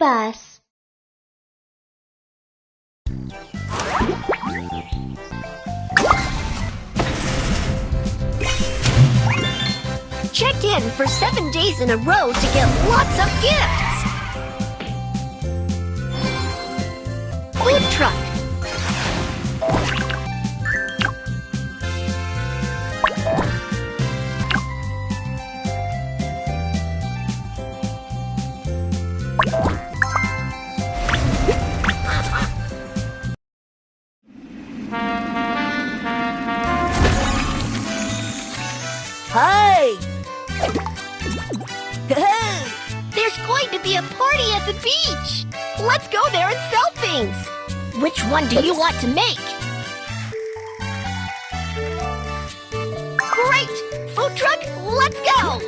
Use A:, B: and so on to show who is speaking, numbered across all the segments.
A: BabyBus.
B: Check in for 7 days in a row to get lots of gifts. Food truck. Hi! There's going to be a party at the beach! Let's go there and sell things! Which one do you want to make? Great! Food truck, let's go!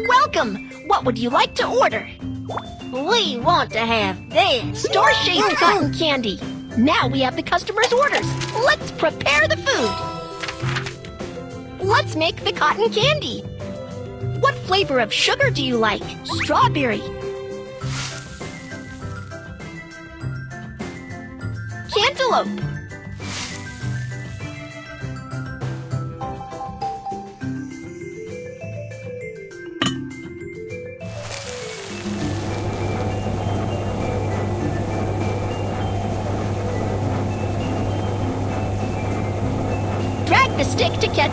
B: Welcome! What would you like to order? We want to have this star-shaped cotton candy. Now we have the customer's orders. Let's prepare the food. Let's make the cotton candy. What flavor of sugar do you like? Strawberry. Cantaloupe. Drag the stick to catch.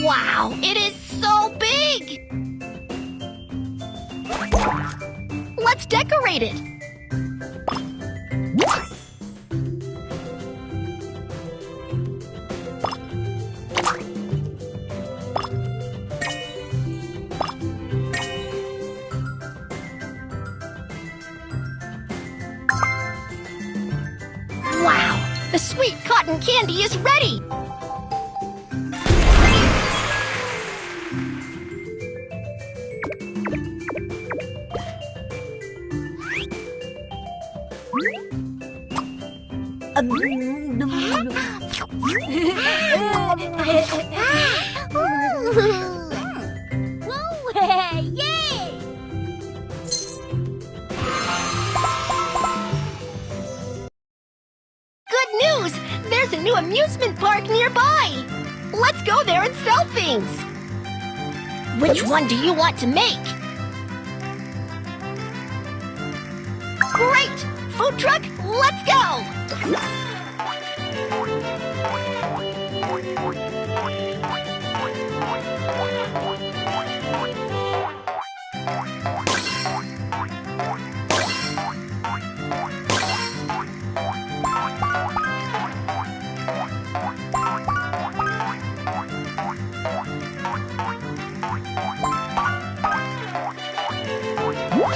B: Wow, it is so big! Let's decorate it! Wow, the sweet cotton candy is ready! Good news! There's a new amusement park nearby! Let's go there and sell things! Which one do you want to make? Great! Food truck, let's go!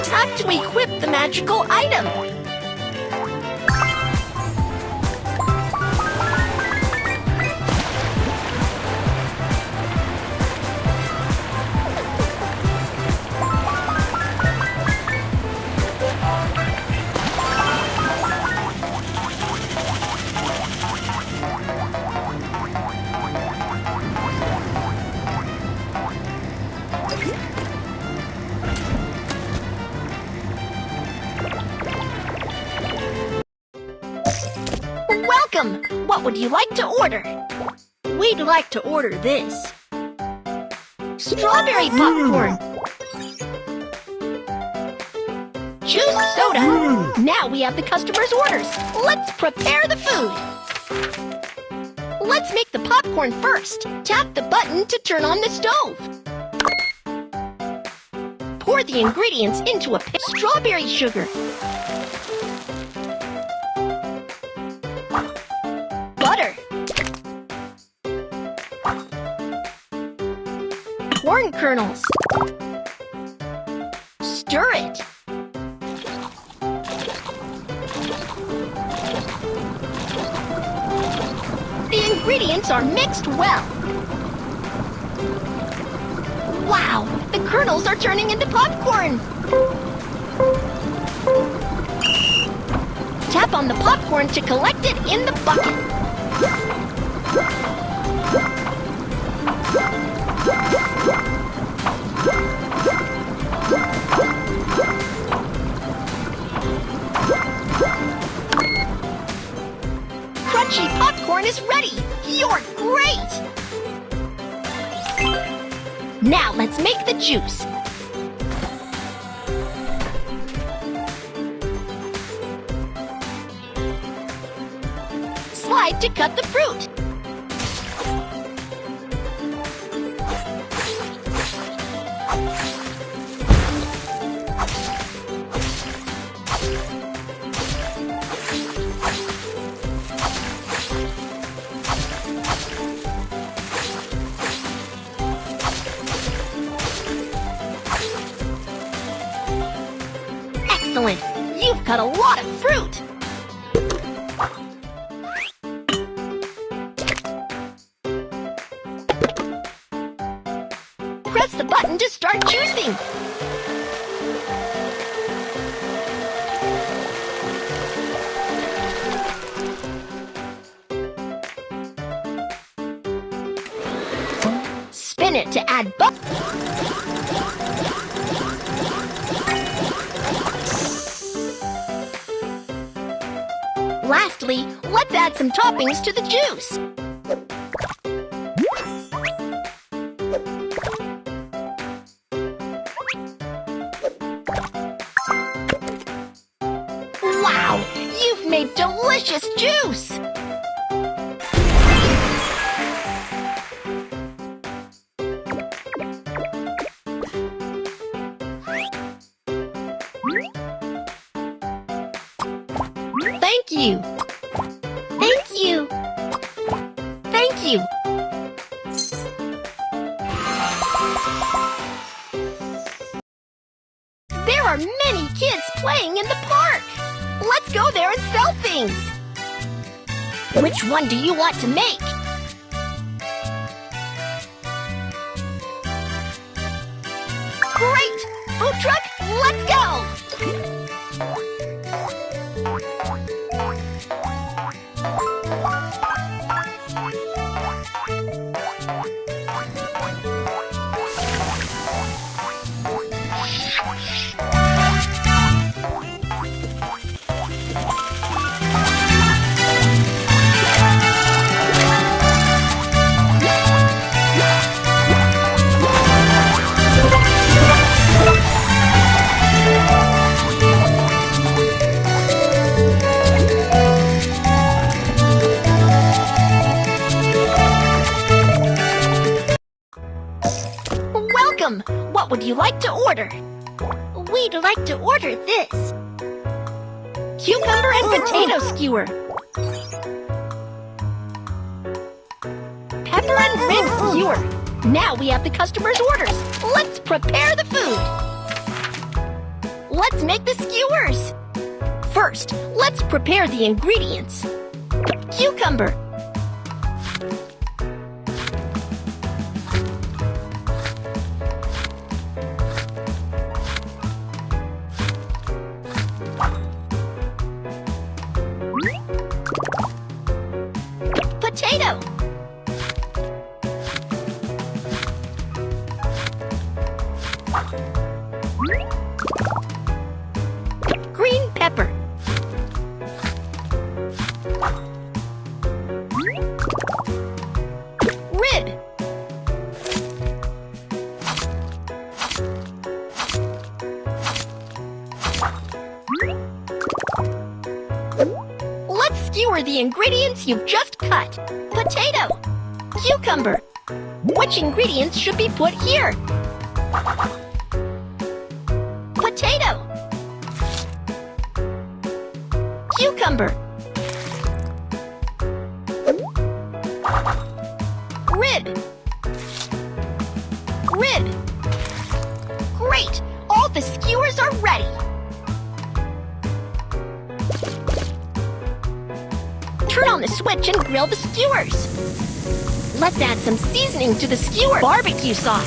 B: Time to equip the magical item! Welcome! What would you like to order? We'd like to order this. Strawberry popcorn. Juice soda. Now we have the customer's orders. Let's prepare the food. Let's make the popcorn first. Tap the button to turn on the stove. Pour the ingredients into a pan. Strawberry sugar. Butter. Corn kernels. Stir it. The ingredients are mixed well. Wow, the kernels are turning into popcorn. Tap on the popcorn to collect it in the bucket. Crunchy popcorn is ready! You're great! Now let's make the juice. Slide to cut the fruit. Excellent! You've cut a lot of fruit! Press the button to start juicing! Spin it to add butter. Lastly, let's add some toppings to the juice. Wow! You've made delicious juice! Thank you! Thank you! Thank you! There are many kids playing in the park! Let's go there and sell things! Which one do you want to make? Great! Food truck, let's go! Welcome! What would you like to order? We'd like to order this. Cucumber and potato skewer. Pepper and rib skewer. Now we have the customer's orders. Let's prepare the food. Let's make the skewers. First, let's prepare the ingredients. Cucumber. Potato. Green pepper. Rib. are the ingredients you've just cut? Potato. Cucumber. Which ingredients should be put here? Potato. Cucumber. Rib. Rib. Great! All the skewers are ready. Turn on the switch and grill the skewers. Let's add some seasoning to the skewer. Barbecue sauce.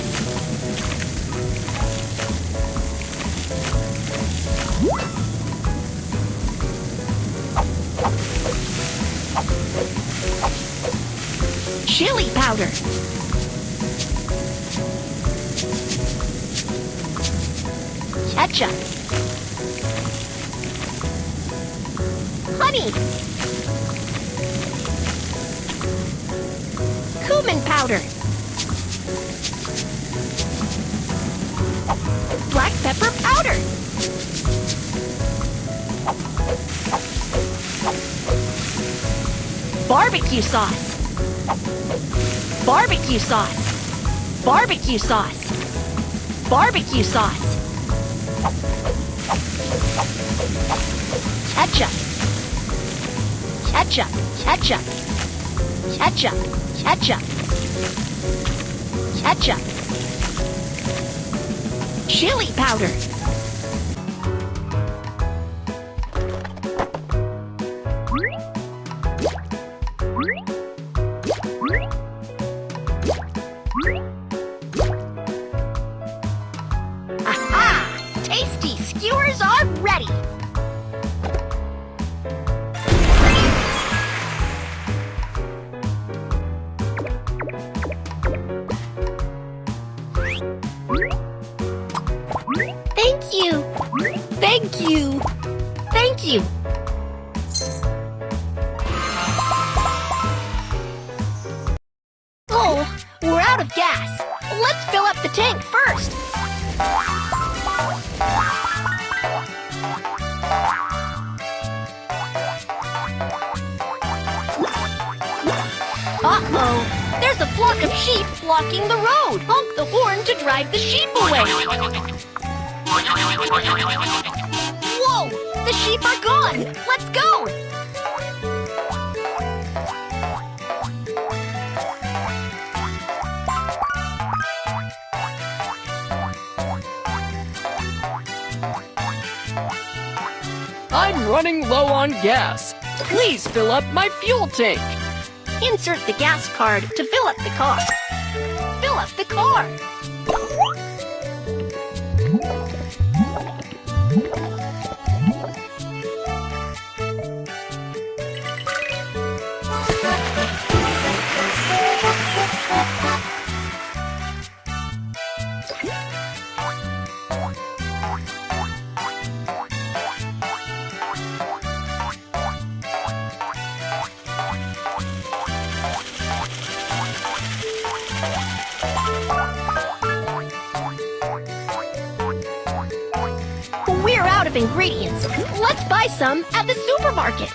B: Chili powder. Ketchup. Honey. Cumin powder. Black pepper powder. Barbecue sauce. Barbecue sauce. Barbecue sauce. Barbecue sauce. Ketchup. Ketchup. Ketchup. Ketchup. Ketchup. Ketchup. Chili powder. Aha! Tasty skewers are ready. Thank you. Thank you. Thank you. Oh, we're out of gas. Let's fill up the tank first. Uh-oh. There's a flock of sheep blocking the road. Honk the horn to drive the sheep away. Whoa! The sheep are gone! Let's go!
A: I'm running low on gas. Please fill up my fuel tank.
B: Insert the gas card to fill up the car. Fill up the car. We're out of ingredients. Let's buy some at the supermarket.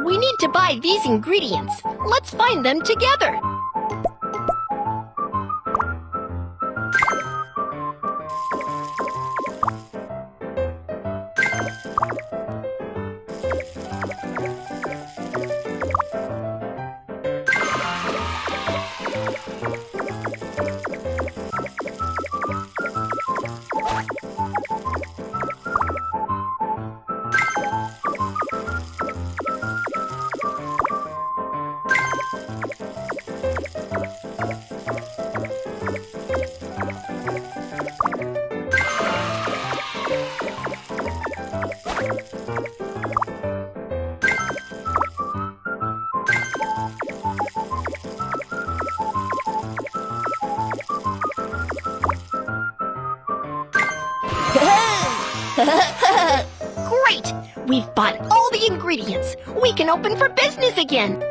B: We need to buy these ingredients. Let's find them together. Great! We've bought all the ingredients. We can open for business again.